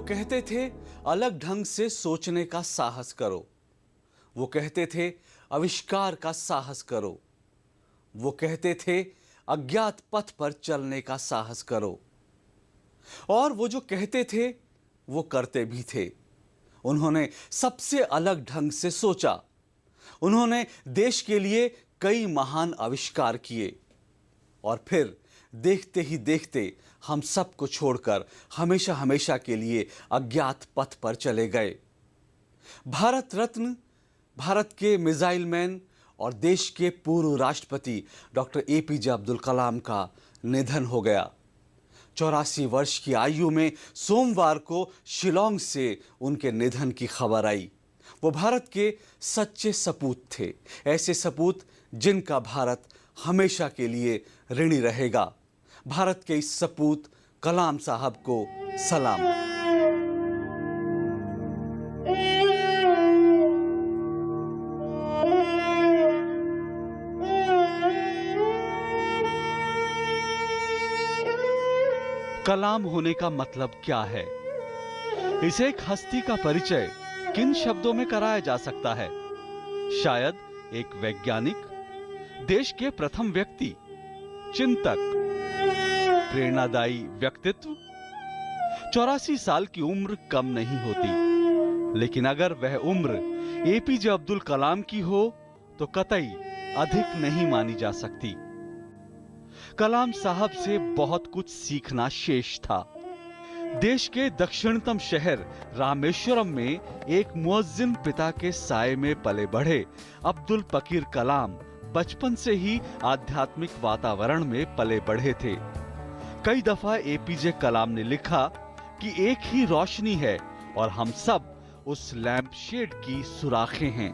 कहते थे अलग ढंग से सोचने का साहस करो। वो कहते थे आविष्कार का साहस करो। वो कहते थे अज्ञात पथ पर चलने का साहस करो। और वो जो कहते थे वो करते भी थे। उन्होंने सबसे अलग ढंग से सोचा। उन्होंने देश के लिए कई महान आविष्कार किए और फिर देखते ही देखते हम सबको छोड़कर हमेशा हमेशा के लिए अज्ञात पथ पर चले गए। भारत रत्न, भारत के मिसाइल मैन और देश के पूर्व राष्ट्रपति डॉक्टर एपीजे अब्दुल कलाम का निधन हो गया। 84 वर्ष की आयु में सोमवार को शिलांग से उनके निधन की खबर आई। वो भारत के सच्चे सपूत थे, ऐसे सपूत जिनका भारत हमेशा के लिए ऋणी रहेगा। भारत के इस सपूत कलाम साहब को सलाम। कलाम होने का मतलब क्या है? इस एक हस्ती का परिचय किन शब्दों में कराया जा सकता है? शायद एक वैज्ञानिक, देश के प्रथम व्यक्ति, चिंतक, प्रेरणादायी व्यक्तित्व। 84 साल की उम्र कम नहीं होती, लेकिन अगर वह उम्र एपीजे अब्दुल कलाम की हो तो कतई अधिक नहीं मानी जा सकती। कलाम साहब से बहुत कुछ सीखना शेष था। देश के दक्षिणतम शहर रामेश्वरम में एक मुअज्जिन पिता के साए में पले बढ़े अब्दुल पकीर कलाम बचपन से ही आध्यात्मिक वातावरण में पले बढ़े थे। कई दफा एपीजे कलाम ने लिखा कि एक ही रोशनी है और हम सब उस लैंप शेड की सुराखें हैं।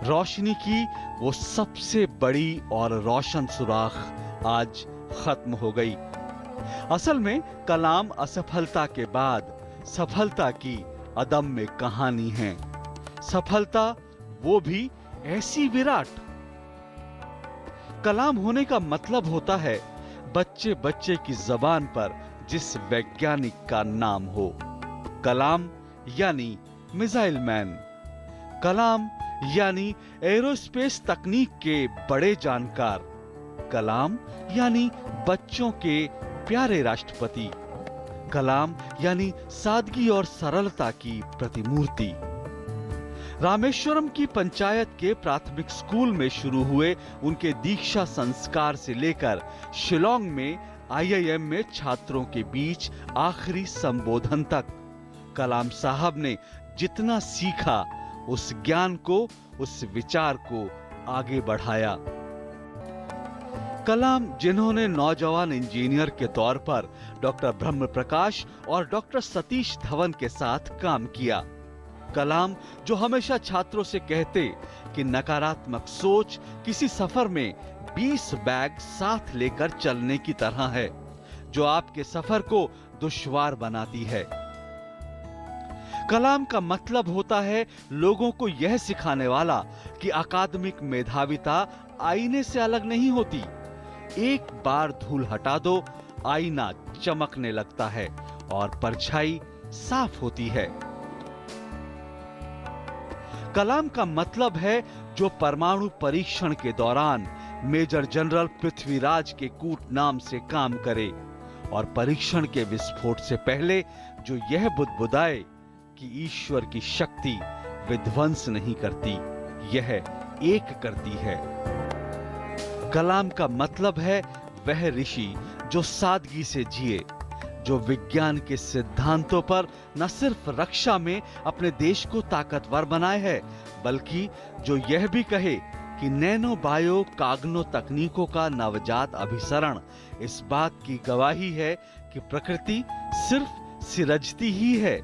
रोशनी की वो सबसे बड़ी और रोशन सुराख आज खत्म हो गई। असल में कलाम असफलता के बाद सफलता की अदम्य कहानी है। सफलता वो भी ऐसी विराट। कलाम होने का मतलब होता है बच्चे बच्चे की जबान पर जिस वैज्ञानिक का नाम हो। कलाम यानी मिसाइल मैन, कलाम यानी एरोस्पेस तकनीक के बड़े जानकार, कलाम यानी बच्चों के प्यारे राष्ट्रपति, कलाम यानी सादगी और सरलता की प्रतिमूर्ति। रामेश्वरम की पंचायत के प्राथमिक स्कूल में शुरू हुए उनके दीक्षा संस्कार से लेकर शिलांग में आईआईएम में छात्रों के बीच आखिरी संबोधन तक कलाम साहब ने जितना सीखा, उस ज्ञान को, उस विचार को आगे बढ़ाया। कलाम जिन्होंने नौजवान इंजीनियर के तौर पर डॉक्टर ब्रह्म प्रकाश और डॉक्टर सतीश धवन के साथ काम किया। कलाम जो हमेशा छात्रों से कहते कि नकारात्मक सोच किसी सफर में 20 बैग साथ लेकर चलने की तरह है, जो आपके सफर को दुश्वार बनाती है। कलाम का मतलब होता है लोगों को यह सिखाने वाला कि अकादमिक मेधाविता आईने से अलग नहीं होती। एक बार धूल हटा दो, आईना चमकने लगता है और परछाई साफ होती है। कलाम का मतलब है जो परमाणु परीक्षण के दौरान मेजर जनरल पृथ्वीराज के कूट नाम से काम करे और परीक्षण के विस्फोट से पहले जो यह बुदबुदाए कि ईश्वर की शक्ति विध्वंस नहीं करती, यह एक करती है। कलाम का मतलब है वह ऋषि जो सादगी से जिए, जो विज्ञान के सिद्धांतों पर न सिर्फ रक्षा में अपने देश को ताकतवर बनाए है, बल्कि जो यह भी कहे कि नैनो बायो काग्नो तकनीकों का नवजात अभिसरण इस बात की गवाही है कि प्रकृति सिर्फ सिरजती ही है।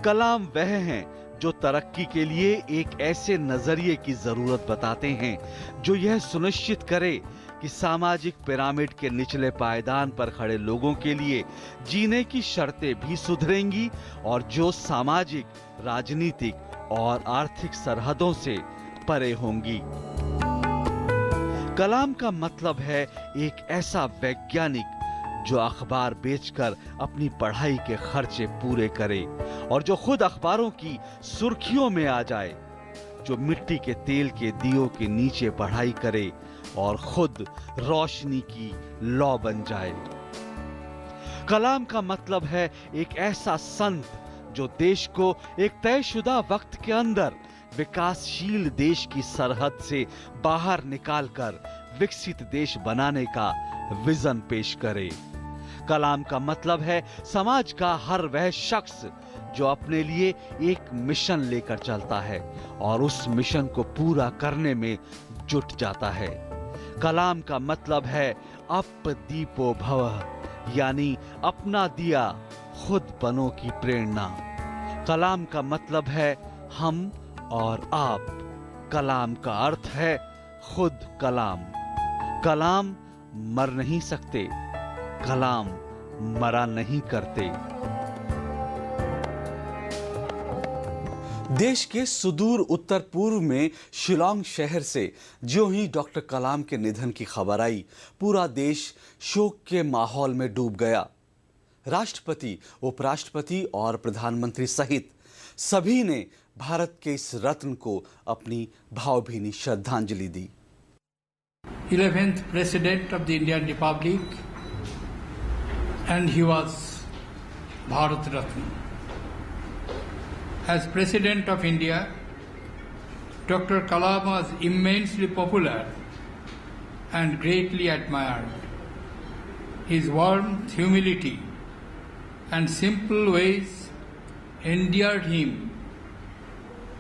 कलाम वह हैं जो तरक्की के लिए एक ऐसे नजरिए की जरूरत बताते हैं जो यह सुनिश्चित करे कि सामाजिक पिरामिड के निचले पायदान पर खड़े लोगों के लिए जीने की शर्तें भी सुधरेंगी और जो सामाजिक, राजनीतिक और आर्थिक सरहदों से परे होंगी। कलाम का मतलब है एक ऐसा वैज्ञानिक जो अखबार बेचकर अपनी पढ़ाई के खर्चे पूरे करे और जो खुद अखबारों की सुर्खियों में आ जाए, जो मिट्टी के तेल के दियों के नीचे पढ़ाई करे और खुद रोशनी की लौ बन जाए। कलाम का मतलब है एक ऐसा संत जो देश को एक तयशुदा वक्त के अंदर विकासशील देश की सरहद से बाहर निकालकर विकसित देश बनाने का विजन पेश करे। कलाम का मतलब है समाज का हर वह शख्स जो अपने लिए एक मिशन लेकर चलता है और उस मिशन को पूरा करने में जुट जाता है। कलाम का मतलब है अप दीपो भवः, यानी अपना दिया खुद बनो की प्रेरणा। कलाम का मतलब है हम और आप। कलाम का अर्थ है खुद कलाम। कलाम मर नहीं सकते, कलाम मरा नहीं करते। देश के सुदूर उत्तर पूर्व में शिलांग शहर से ज्यों ही डॉक्टर कलाम के निधन की खबर आई, पूरा देश शोक के माहौल में डूब गया। राष्ट्रपति, उपराष्ट्रपति और प्रधानमंत्री सहित सभी ने भारत के इस रत्न को अपनी भावभीनी श्रद्धांजलि दी। 11th President of the Indian Republic, and he was Bharat Ratna. As President of India, Dr. Kalam was immensely popular and greatly admired. His warmth, humility, and simple ways endeared him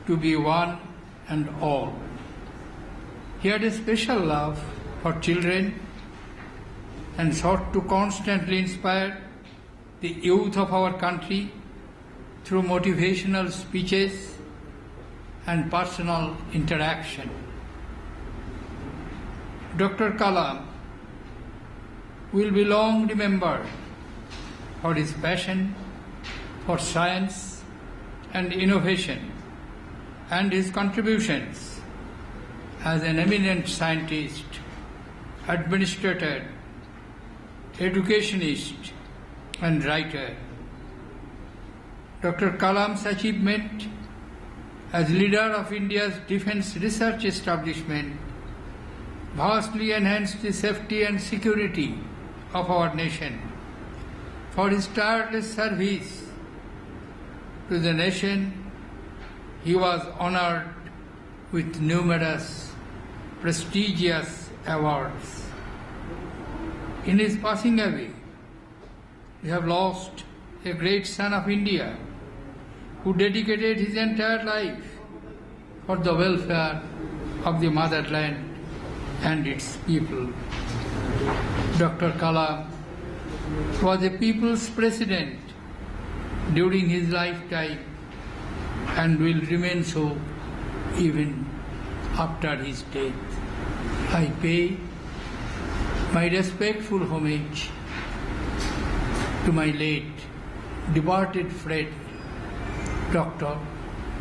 to be one and all. He had a special love for children and sought to constantly inspire the youth of our country through motivational speeches and personal interaction. Dr. Kalam will be long remembered for his passion for science and innovation and his contributions as an eminent scientist, administrator, educationist, and writer. Dr. Kalam's achievement as leader of India's defense research establishment vastly enhanced the safety and security of our nation. For his tireless service to the nation, he was honored with numerous prestigious awards. In his passing away, we have lost a great son of India who dedicated his entire life for the welfare of the motherland and its people. Dr. Kalam was a people's president during his lifetime and will remain so even after his death. I pay my respectful homage to my late departed friend, Dr.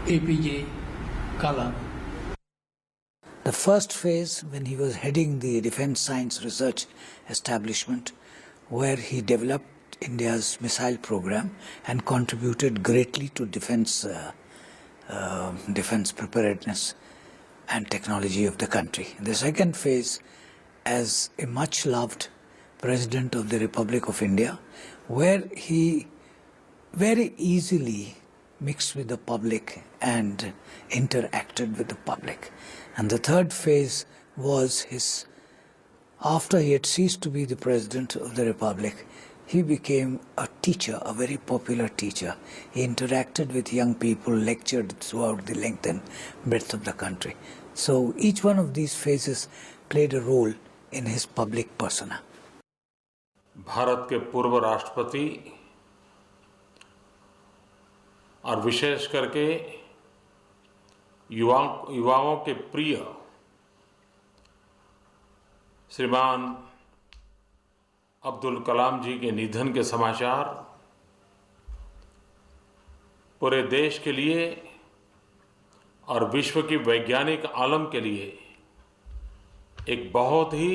APJ Kalam. The first phase, when he was heading the Defence Science Research Establishment, where he developed India's missile program and contributed greatly to defence preparedness and technology of the country. The second phase, as a much loved President of the Republic of India, where he very easily mixed with the public and interacted with the public. And the third phase was after he had ceased to be the President of the Republic, he became a teacher, a very popular teacher. He interacted with young people, lectured throughout the length and breadth of the country. So each one of these phases played a role in his public persona. Bharat के पूर्व राष्ट्रपति और विशेष करके युवाओं के प्रिय श्रीमान अब्दुल कलाम जी के निधन के समाचार पूरे देश के लिए और विश्व की वैज्ञानिक आलम के लिए एक बहुत ही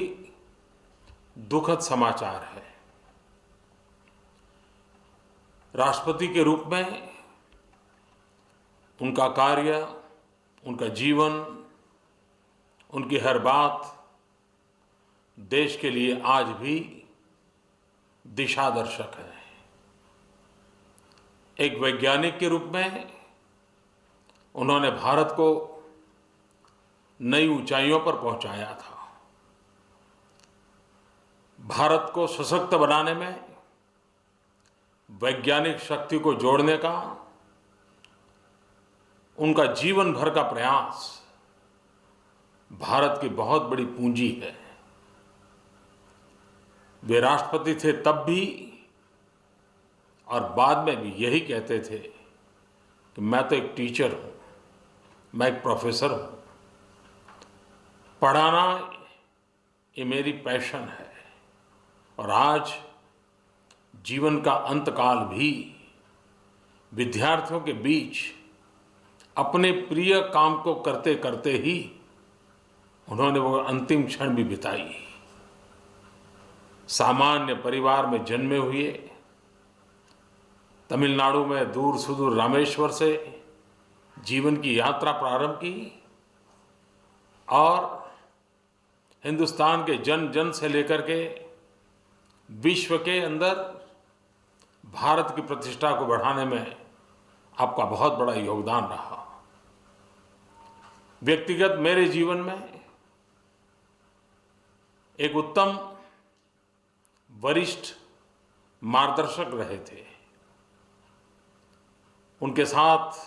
दुखद समाचार है। राष्ट्रपति के रूप में उनका कार्य, उनका जीवन, उनकी हर बात देश के लिए आज भी दिशादर्शक है। एक वैज्ञानिक के रूप में उन्होंने भारत को नई ऊंचाइयों पर पहुंचाया था। भारत को सशक्त बनाने में वैज्ञानिक शक्ति को जोड़ने का उनका जीवन भर का प्रयास भारत की बहुत बड़ी पूंजी है। वे राष्ट्रपति थे तब भी और बाद में भी यही कहते थे कि मैं तो एक टीचर हूं, मैं एक प्रोफेसर हूं, पढ़ाना ये मेरी पैशन है। और आज जीवन का अंतकाल भी विद्यार्थियों के बीच अपने प्रिय काम को करते करते ही उन्होंने वो अंतिम क्षण भी बिताई। सामान्य परिवार में जन्मे हुए, तमिलनाडु में दूर सुदूर रामेश्वर से जीवन की यात्रा प्रारंभ की और हिंदुस्तान के जन जन से लेकर के विश्व के अंदर भारत की प्रतिष्ठा को बढ़ाने में आपका बहुत बड़ा योगदान रहा। व्यक्तिगत मेरे जीवन में एक उत्तम वरिष्ठ मार्गदर्शक रहे थे। उनके साथ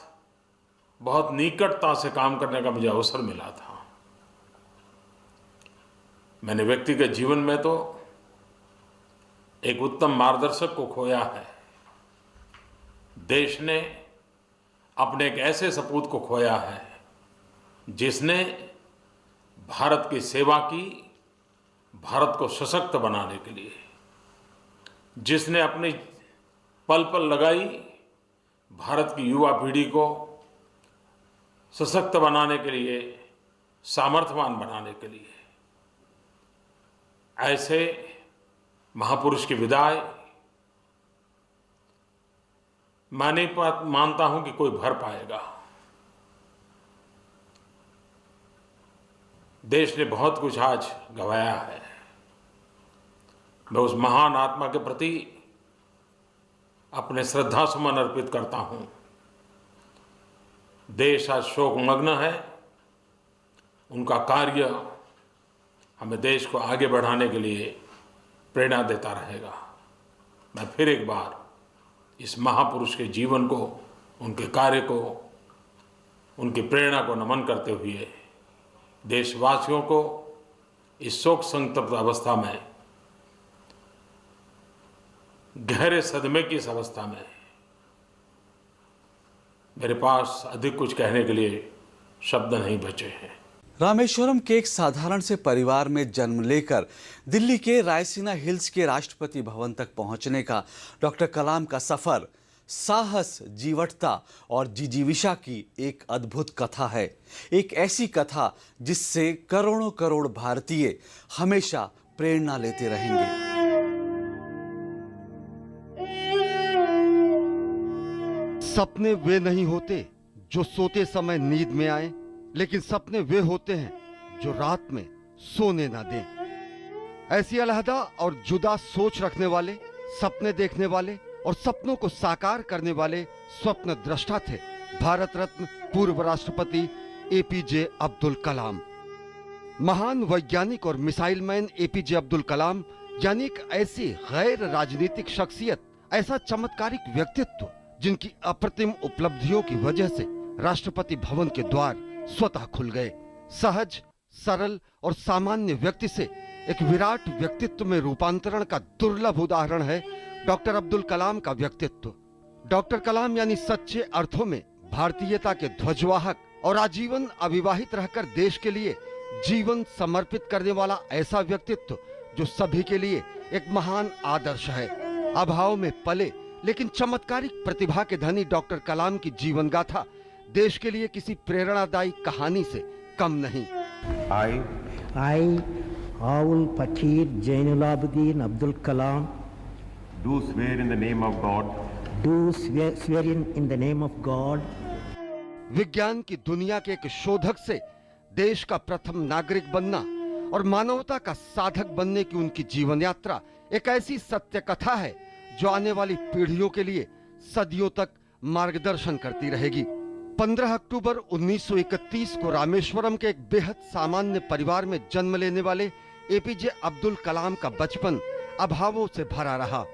बहुत निकटता से काम करने का मुझे अवसर मिला था। मैंने व्यक्तिगत जीवन में तो एक उत्तम मार्गदर्शक को खोया है। देश ने अपने एक ऐसे सपूत को खोया है जिसने भारत की सेवा की, भारत को सशक्त बनाने के लिए, जिसने अपनी पल पल लगाई भारत की युवा पीढ़ी को सशक्त बनाने के लिए, सामर्थ्यवान बनाने के लिए। ऐसे महापुरुष की विदाई मैं नहीं मानता हूं कि कोई भर पाएगा। देश ने बहुत कुछ आज गंवाया है। मैं उस महान आत्मा के प्रति अपने श्रद्धा सुमन अर्पित करता हूं। देश आज शोकमग्न है। उनका कार्य हमें देश को आगे बढ़ाने के लिए प्रेरणा देता रहेगा। मैं फिर एक बार इस महापुरुष के जीवन को, उनके कार्य को, उनकी प्रेरणा को नमन करते हुए देशवासियों को इस शोक संतप्त अवस्था में, गहरे सदमे की इस अवस्था में मेरे पास अधिक कुछ कहने के लिए शब्द नहीं बचे हैं। रामेश्वरम के एक साधारण से परिवार में जन्म लेकर दिल्ली के रायसीना हिल्स के राष्ट्रपति भवन तक पहुंचने का डॉक्टर कलाम का सफर साहस, जीवटता और जिजीविषा की एक अद्भुत कथा है। एक ऐसी कथा जिससे करोड़ों करोड़ भारतीय हमेशा प्रेरणा लेते रहेंगे। सपने वे नहीं होते जो सोते समय नींद में आए, लेकिन सपने वे होते हैं जो रात में सोने ना दें। ऐसी अलहदा और जुदा सोच रखने वाले, सपने देखने वाले और सपनों को साकार करने वाले स्वप्न दृष्टा थे भारत रत्न पूर्व राष्ट्रपति एपीजे अब्दुल कलाम। महान वैज्ञानिक और missile man APJ Abdul Kalam यानी एक ऐसी गैर राजनीतिक शख्सियत, ऐसा चमत्कारिक व्यक्तित्व जिनकी अप्रतिम उपलब्धियों की वजह से राष्ट्रपति भवन के द्वार स्वतः खुल गए। सहज, सरल और सामान्य व्यक्ति से एक विराट व्यक्तित्व में रूपांतरण का दुर्लभ उदाहरण है डॉक्टर अब्दुल कलाम का व्यक्तित्व। डॉक्टर कलाम यानी सच्चे अर्थों में भारतीयता के ध्वजवाहक और आजीवन अविवाहित रहकर देश के लिए जीवन समर्पित करने वाला ऐसा व्यक्तित्व जो सभी के लिए एक महान आदर्श है। अभाव में पले लेकिन चमत्कारिक प्रतिभा के धनी डॉक्टर कलाम की जीवन गाथा देश के लिए किसी प्रेरणादायी कहानी से कम नहीं। I, Aun Pakir Jainul Abidin Abdul Kalam, do swear in the name of God do swearing in the name of God, विज्ञान की दुनिया के एक शोधक से देश का प्रथम नागरिक बनना और मानवता का साधक बनने की उनकी जीवन यात्रा एक ऐसी सत्य कथा है जो आने वाली पीढ़ियों के लिए सदियों तक मार्गदर्शन करती रहेगी। 15 अक्टूबर 1931 को रामेश्वरम के एक बेहद सामान्य परिवार में जन्म लेने वाले एपीजे अब्दुल कलाम का बचपन अभावों से भरा रहा,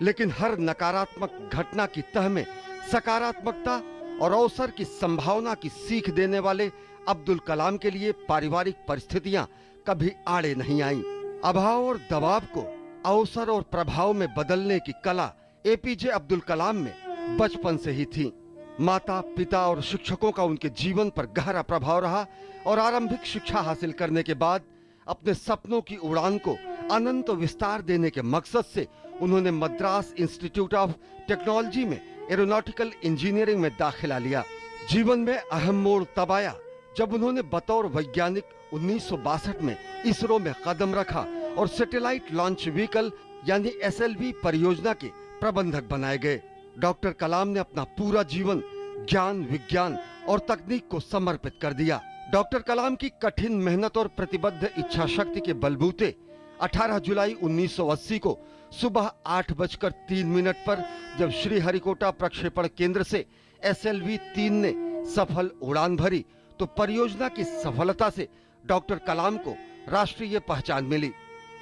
लेकिन हर नकारात्मक घटना की तह में सकारात्मकता और अवसर की संभावना की सीख देने वाले अब्दुल कलाम के लिए पारिवारिक परिस्थितियां कभी आड़े नहीं आईं। अभाव और दबाव को अवसर और प्रभाव में बदलने की कला एपीजे अब्दुल कलाम में बचपन से ही थी। माता, पिता और शिक्षकों का उनके जीवन पर गहरा प्रभाव रहा और आरंभिक शिक्षा हासिल करने के बाद अपने सपनों की उड़ान को अनंत विस्तार देने के मकसद से उन्होंने मद्रास इंस्टीट्यूट ऑफ टेक्नोलॉजी में एरोनॉटिकल इंजीनियरिंग में दाखिला लिया। जीवन में अहम मोड़ तब आया जब उन्होंने बतौर वैज्ञानिक 1962 में इसरो में कदम रखा और सैटेलाइट लॉन्च व्हीकल यानी SLV परियोजना के प्रबंधक बनाए गए। डॉक्टर कलाम ने अपना पूरा जीवन ज्ञान, विज्ञान और तकनीक को समर्पित कर दिया। डॉक्टर कलाम की कठिन मेहनत और प्रतिबद्ध इच्छा शक्ति के बलबूते 18 जुलाई 1980 को सुबह 8:03 पर जब श्रीहरिकोटा प्रक्षेपण केंद्र से SLV-3 ने सफल उड़ान भरी तो परियोजना की सफलता से डॉक्टर कलाम को राष्ट्रीय पहचान मिली।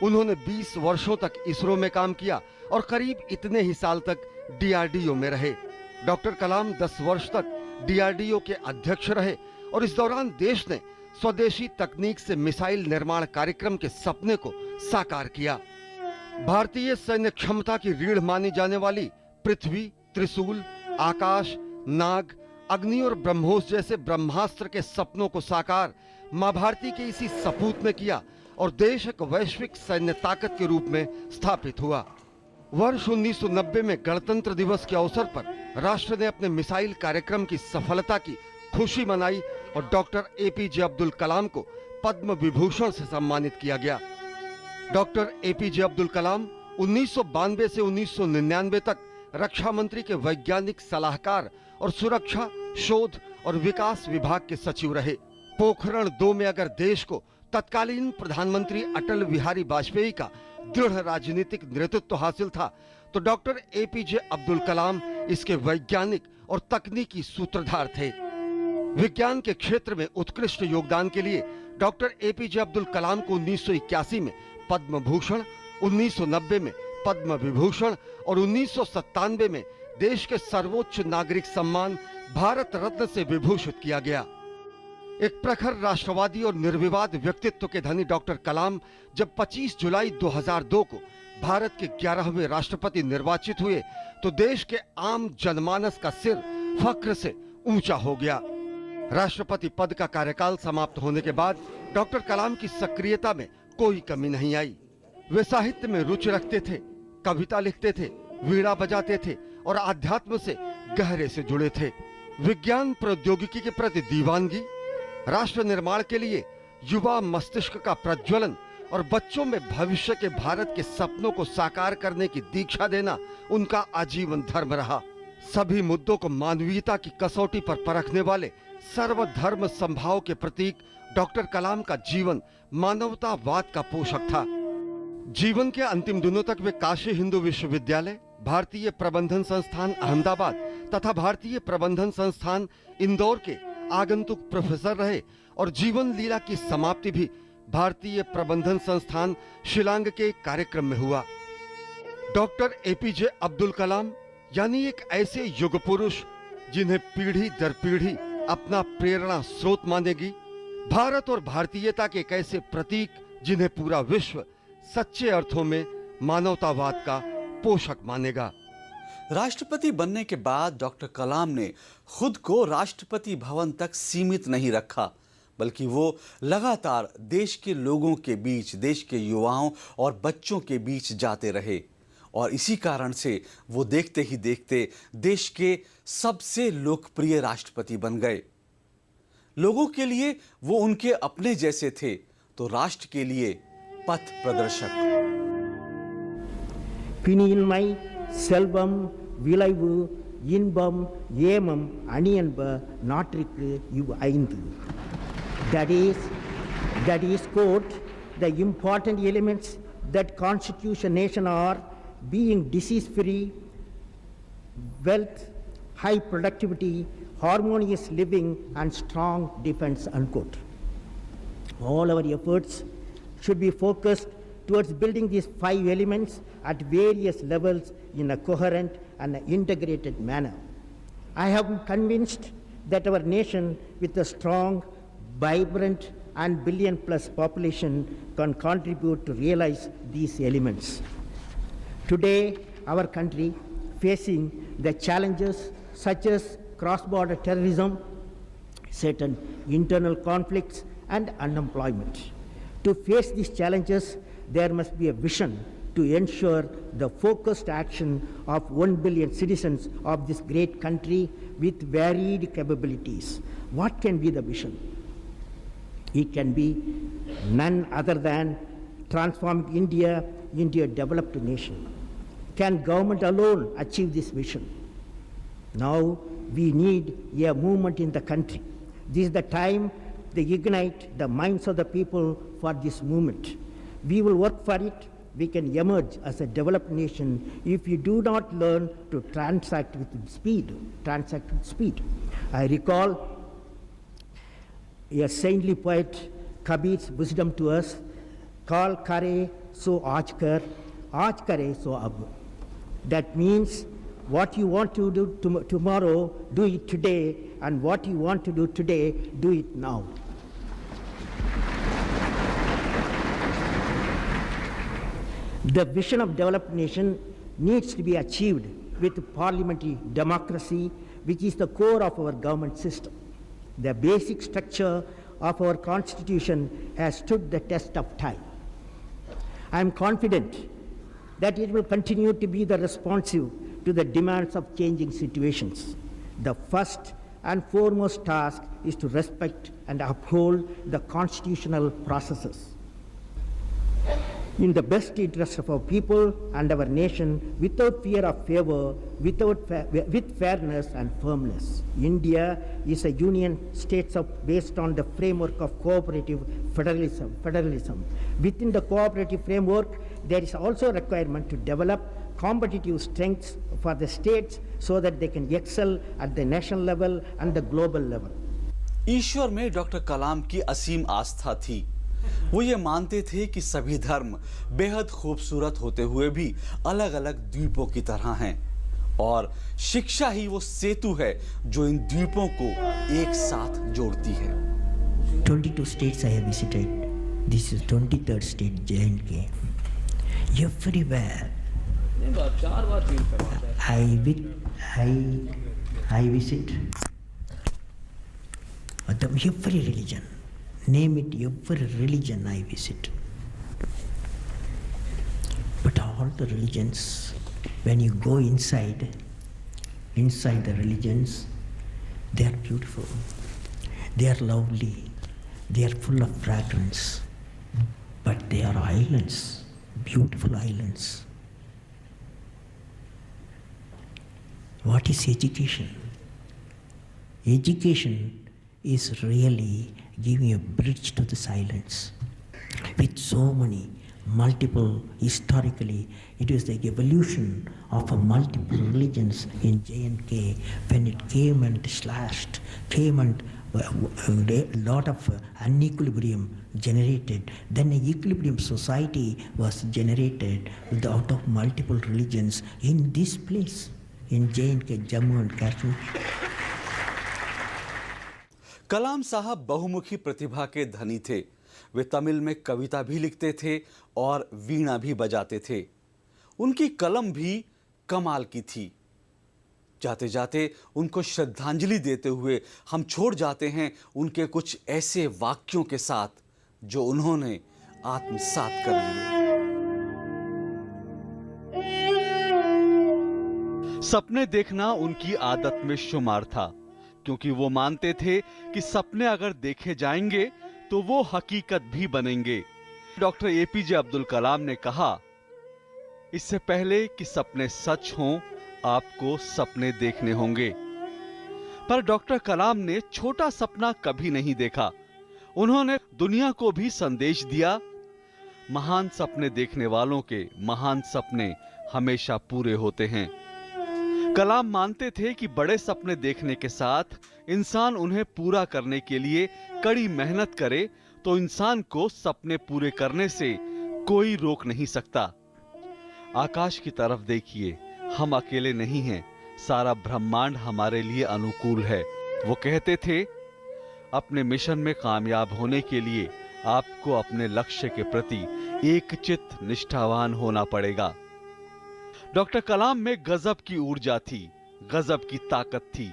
उन्होंने 20 वर्षों तक इसरो में काम किया और करीब इतने ही साल तक DRDO में रहे। डॉक्टर कलाम 10 वर्ष तक DRDO के अध्यक्ष रहे और इस दौरान देश ने स्वदेशी तकनीक से मिसाइल निर्माण कार्यक्रम के सपने को साकार किया। भारतीय सैन्य क्षमता की रीढ़ मानी जाने वाली पृथ्वी, त्रिशूल, आकाश, नाग, अग्नि और ब्रह्मोस जैसे ब्रह्मास्त्र के सपनों को साकार मां भारती के इसी सपूत ने किया और देश एक वैश्विक सैन्य ताकत के रूप में स्थापित हुआ। वर्ष 1990 में गणतंत्र दिवस के अवसर पर राष्ट्र ने अपने मिसाइल कार्यक्रम की सफलता की खुशी मनाई और डॉक्टर एपीजे अब्दुल कलाम को पद्म विभूषण से सम्मानित किया गया। डॉक्टर एपीजे अब्दुल कलाम 1992 से 1999 तक रक्षा मंत्री के वैज्ञानिक सलाहकार और सुरक्षा, शोध और विकास विभाग के सचिव रहे। पोखरण 2 में अगर देश को तत्कालीन प्रधानमंत्री अटल बिहारी वाजपेयी का दृढ़ राजनीतिक नेतृत्व हासिल था तो डॉक्टर एपीजे अब्दुल कलाम इसके वैज्ञानिक और तकनीकी सूत्रधार थे। विज्ञान के क्षेत्र में उत्कृष्ट योगदान के लिए डॉक्टर एपीजे अब्दुल कलाम को 1981 में पद्म भूषण, 1990 में पद्म विभूषण और 1997 में देश के सर्वोच्च नागरिक सम्मान भारत रत्न से विभूषित किया गया। एक प्रखर राष्ट्रवादी और निर्विवाद व्यक्तित्व के धनी डॉक्टर कलाम जब 25 जुलाई 2002 को भारत के 11वें राष्ट्रपति निर्वाचित हुए तो देश के आम जनमानस का सिर फक्र से ऊंचा हो गया। राष्ट्रपति पद का कार्यकाल समाप्त होने के बाद डॉक्टर कलाम की सक्रियता में कोई कमी नहीं आई। वे साहित्य में रुचि रखते थे, कविता लिखते थे, वीणा बजाते थे और आध्यात्म से गहरे से जुड़े थे। विज्ञान प्रौद्योगिकी के प्रति दीवानगी, राष्ट्र निर्माण के लिए युवा मस्तिष्क का प्रज्वलन और बच्चों में भविष्य के भारत के सपनों को साकार करने की दीक्षा देना उनका आजीवन धर्म रहा। सभी मुद्दों को मानवीयता की कसौटी पर परखने वाले सर्वधर्म समभाव के प्रतीक डॉक्टर कलाम का जीवन मानवतावाद का पोषक था। जीवन के अंतिम दिनों तक वे काशी हिंदू विश्वविद्यालय, भारतीय प्रबंधन संस्थान अहमदाबाद तथा भारतीय प्रबंधन संस्थान इंदौर के आगंतुक प्रोफेसर रहे और जीवन लीला की समाप्ति भी भारतीय प्रबंधन संस्थान शिलांग के कार्यक्रम में हुआ। डॉक्टर एपीजे अब्दुल कलाम यानी एक ऐसे युग पुरुष जिन्हें पीढ़ी दर पीढ़ी अपना प्रेरणा स्रोत मानेगी, भारत और भारतीयता के एक ऐसे प्रतीक जिन्हें पूरा विश्व सच्चे अर्थों में मानवतावाद का पोषक मानेगा। राष्ट्रपति बनने के बाद डॉक्टर कलाम ने खुद को राष्ट्रपति भवन तक सीमित नहीं रखा, बल्कि वो लगातार देश के लोगों के बीच, देश के युवाओं और बच्चों के बीच जाते रहे और इसी कारण से वो देखते ही देखते देश के सबसे लोकप्रिय राष्ट्रपति बन गए। लोगों के लिए वो उनके अपने जैसे थे तो राष्ट्र के लिए पथ प्रदर्शक। Pinning my Selvam விளைவு இன்பம் ஏமம் அணியன்ப நாட்டிற்கு இவ் ஐந்து. That is quote, the important elements that constitute a nation are being disease-free, wealth, high productivity, harmonious living, and strong defense, unquote. All our efforts should be focused towards building these 5 elements at various levels in a coherent and integrated manner. I am convinced that our nation, with a strong, vibrant, and billion-plus population, can contribute to realize these elements. Today, our country facing the challenges such as cross-border terrorism, certain internal conflicts, and unemployment. To face these challenges, there must be a vision to ensure the focused action of 1 billion citizens of this great country with varied capabilities. What can be the vision? It can be none other than transforming India into a developed nation. Can government alone achieve this vision? Now we need a movement in the country. This is the time to ignite the minds of the people for this movement. We will work for it. We can emerge as a developed nation if we do not learn to transact with speed. I recall a saintly poet Kabir's wisdom to us, "Kal kare so aaj kare so ab." That means what you want to do tomorrow, do it today, and what you want to do today, do it now. The vision of developed nation needs to be achieved with parliamentary democracy, which is the core of our government system. The basic structure of our constitution has stood the test of time. I am confident that it will continue to be the responsive to the demands of changing situations. The first and foremost task is to respect and uphold the constitutional processes in the best interest of our people and our nation, without fear of favor, with fairness and firmness. India is a union states based on the framework of cooperative federalism. Within the cooperative framework, there is also a requirement to develop competitive strengths for the states so that they can excel at the national level and the global level. ईश्वर में doctor कलाम की असीम आस्था थी। वो ये मानते थे कि सभी धर्म बेहद खूबसूरत होते हुए भी अलग अलग द्वीपों की तरह हैं और शिक्षा ही वो सेतु है जो इन द्वीपों को एक साथ जोड़ती है। 22 states I have visited. This is 23rd state, J&K. Everywhere I visit every religion. Name it, every religion I visit. But all the religions, when you go inside the religions, they are beautiful, they are lovely, they are full of fragrance, but they are islands, beautiful islands. What is education? Education is really giving a bridge to the silence. With so many multiple, historically, it is the evolution of a multiple religions in J&K when it came and slashed, a lot of unequilibrium generated. Then an equilibrium society was generated out of multiple religions in this place, in J&K, Jammu and Kashmir. कलाम साहब बहुमुखी प्रतिभा के धनी थे। वे तमिल में कविता भी लिखते थे और वीणा भी बजाते थे। उनकी कलम भी कमाल की थी। जाते जाते उनको श्रद्धांजलि देते हुए हम छोड़ जाते हैं उनके कुछ ऐसे वाक्यों के साथ जो उन्होंने आत्मसात कर लिए। सपने देखना उनकी आदत में शुमार था, क्योंकि वो मानते थे कि सपने अगर देखे जाएंगे तो वो हकीकत भी बनेंगे। डॉक्टर एपीजे अब्दुल कलाम ने कहा, इससे पहले कि सपने सच हों, आपको सपने देखने होंगे। पर डॉक्टर कलाम ने छोटा सपना कभी नहीं देखा। उन्होंने दुनिया को भी संदेश दिया, महान सपने देखने वालों के महान सपने हमेशा पूरे होते हैं। कलाम मानते थे कि बड़े सपने देखने के साथ इंसान उन्हें पूरा करने के लिए कड़ी मेहनत करे तो इंसान को सपने पूरे करने से कोई रोक नहीं सकता। आकाश की तरफ देखिए, हम अकेले नहीं हैं, सारा ब्रह्मांड हमारे लिए अनुकूल है। वो कहते थे, अपने मिशन में कामयाब होने के लिए आपको अपने लक्ष्य के प्रति एकचित्त निष्ठावान होना पड़ेगा। डॉक्टर कलाम में गजब की ऊर्जा थी, गजब की ताकत थी।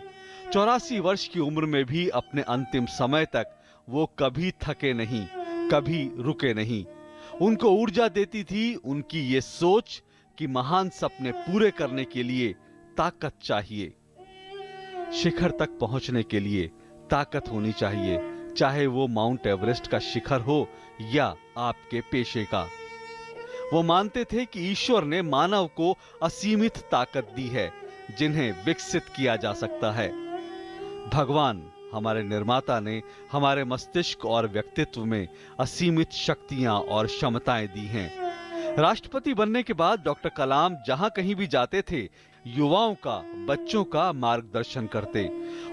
84 वर्ष की उम्र में भी अपने अंतिम समय तक वो कभी थके नहीं, कभी रुके नहीं। उनको ऊर्जा देती थी उनकी ये सोच कि महान सपने पूरे करने के लिए ताकत चाहिए। शिखर तक पहुंचने के लिए ताकत होनी चाहिए, चाहे वो माउंट एवरेस्ट का शिखर हो या आपके पेशे का। वो मानते थे कि ईश्वर ने मानव को असीमित ताकत दी है जिन्हें विकसित किया जा सकता है। भगवान हमारे निर्माता ने हमारे मस्तिष्क और व्यक्तित्व में असीमित शक्तियां और क्षमताएं दी हैं। राष्ट्रपति बनने के बाद डॉक्टर कलाम जहां कहीं भी जाते थे, युवाओं का, बच्चों का मार्गदर्शन करते,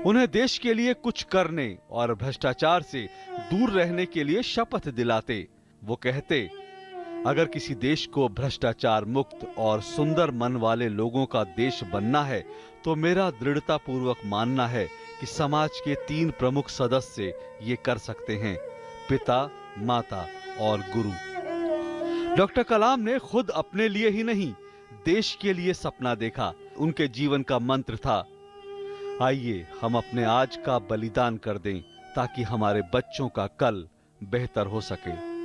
उन्हें देश के लिए कुछ करने और भ्रष्टाचार से दूर रहने के लिए शपथ दिलाते। वो कहते, अगर किसी देश को भ्रष्टाचार मुक्त और सुंदर मन वाले लोगों का देश बनना है तो मेरा दृढ़तापूर्वक मानना है कि समाज के 3 प्रमुख सदस्य ये कर सकते हैं, पिता, माता और गुरु। डॉक्टर कलाम ने खुद अपने लिए ही नहीं, देश के लिए सपना देखा। उनके जीवन का मंत्र था, आइए हम अपने आज का बलिदान कर दें ताकि हमारे बच्चों का कल बेहतर हो सके।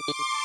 Thank you.